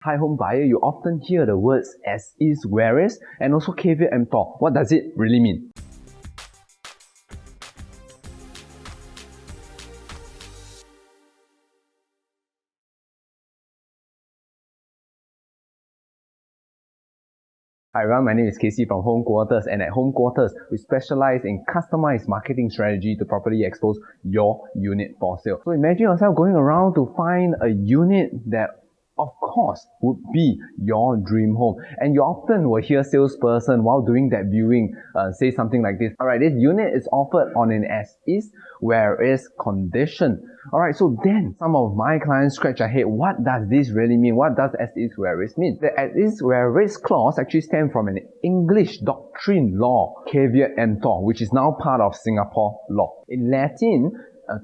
Hi home buyer, you often hear the words as is, where is, and also caveat emptor. What does it really mean? Hi everyone, my name is Casey from Home Quarters, and at Home Quarters, we specialize in customized marketing strategy to properly expose your unit for sale. So imagine yourself going around to find a unit that of course would be your dream home, and you often will hear salesperson while doing that viewing say something like this: alright, this unit is offered on an as is, where is condition. Alright, so then some of my clients scratch their head, what does this really mean? What does as is where is mean? The as is where is clause actually stems from an English doctrine law, caveat emptor, which is now part of Singapore law. In Latin,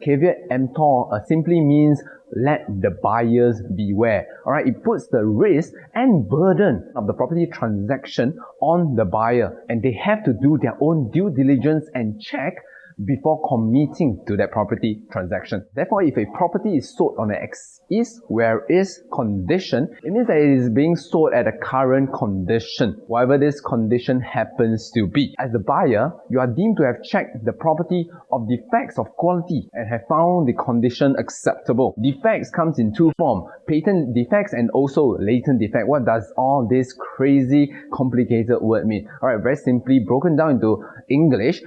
caveat emptor simply means let the buyers beware. Alright, it puts the risk and burden of the property transaction on the buyer, and they have to do their own due diligence and check before committing to that property transaction. Therefore, if a property is sold on an as is, where is condition, it means that it is being sold at a current condition, whatever this condition happens to be. As the buyer, you are deemed to have checked the property of defects of quality and have found the condition acceptable. Defects comes in two forms: patent defects and also latent defect. What does all this crazy complicated word mean? Alright, very simply broken down into English,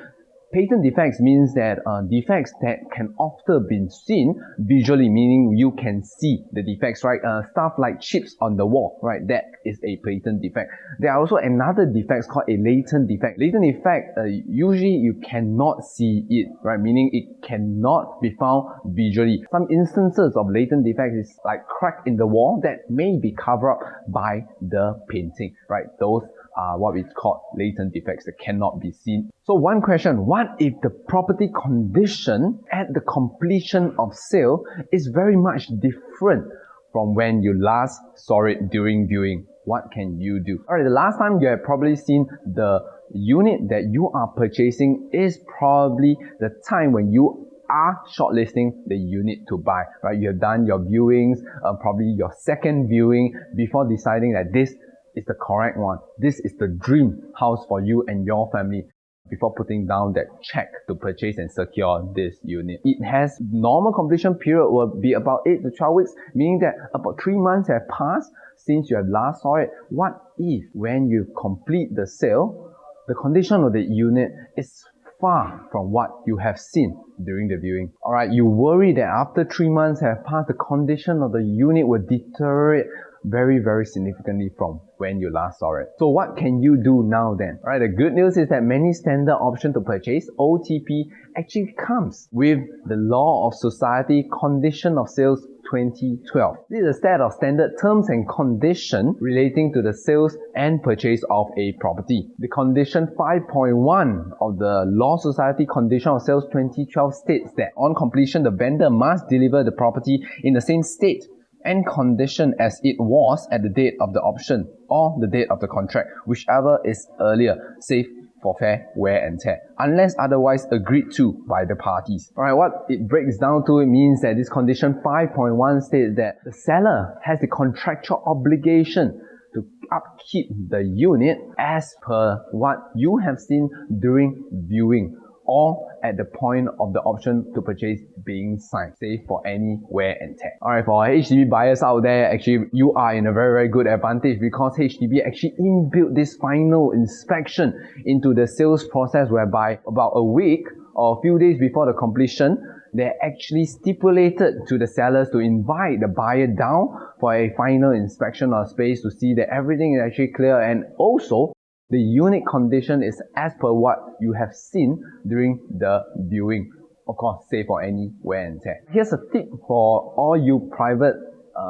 patent defects means that defects that can often be seen visually, meaning you can see the defects, right? Stuff like chips on the wall, right? That is a patent defect. There are also another defects called a latent defect. Latent defect, usually you cannot see it, right? Meaning it cannot be found visually. Some instances of latent defects is like crack in the wall that may be covered up by the painting, right? Those are what we call latent defects that cannot be seen. So one question: what if the property condition at the completion of sale is very much different from when you last saw it during viewing? What can you do? Alright, the last time you have probably seen the unit that you are purchasing is probably the time when you are shortlisting the unit to buy, right? You have done your viewings, probably your second viewing, before deciding that this is the correct one. This is the dream house for you and your family, before putting down that check to purchase and secure this unit. It has normal completion period will be about 8 to 12 weeks, meaning that about 3 months have passed since you have last saw it. What if when you complete the sale, the condition of the unit is far from what you have seen during the viewing? Alright, you worry that after 3 months have passed, the condition of the unit will deteriorate very significantly from when you last saw it. So what can you do now then? Alright, the good news is that many standard option to purchase, OTP, actually comes with the Law of Society Condition of Sales 2012. This is a set of standard terms and conditions relating to the sales and purchase of a property. The condition 5.1 of the Law of Society Condition of Sales 2012 states that on completion, the vendor must deliver the property in the same state and condition as it was at the date of the option or the date of the contract, whichever is earlier, save for fair wear and tear, unless otherwise agreed to by the parties. Alright, what it breaks down to, it means that this condition 5.1 states that the seller has the contractual obligation to upkeep the unit as per what you have seen during viewing or at the point of the option to purchase being signed, save for any wear and tear. Alright, for HDB buyers out there, actually you are in a very good advantage, because HDB actually inbuilt this final inspection into the sales process, whereby about a week or a few days before the completion, they actually stipulated to the sellers to invite the buyer down for a final inspection of space to see that everything is actually clear, and also the unit condition is as per what you have seen during the viewing. Of course, save for any wear and tear. Here's a tip for all you private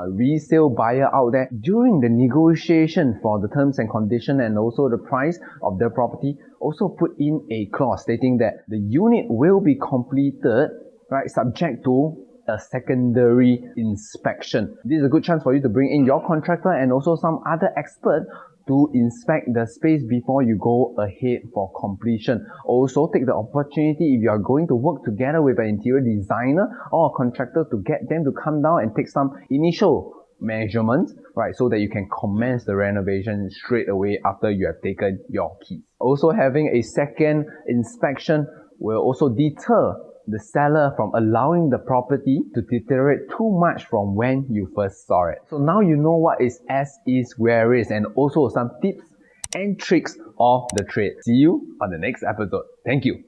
resale buyer out there. During the negotiation for the terms and condition and also the price of the property, also put in a clause stating that the unit will be completed, right, subject to a secondary inspection. This is a good chance for you to bring in your contractor and also some other expert to inspect the space before you go ahead for completion. Also, take the opportunity, if you are going to work together with an interior designer or a contractor, to get them to come down and take some initial measurements, right, so that you can commence the renovation straight away after you have taken your keys. Also, having a second inspection will also deter the seller from allowing the property to deteriorate too much from when you first saw it. So now you know what is as is, where is, and also some tips and tricks of the trade. See you on the next episode. Thank you.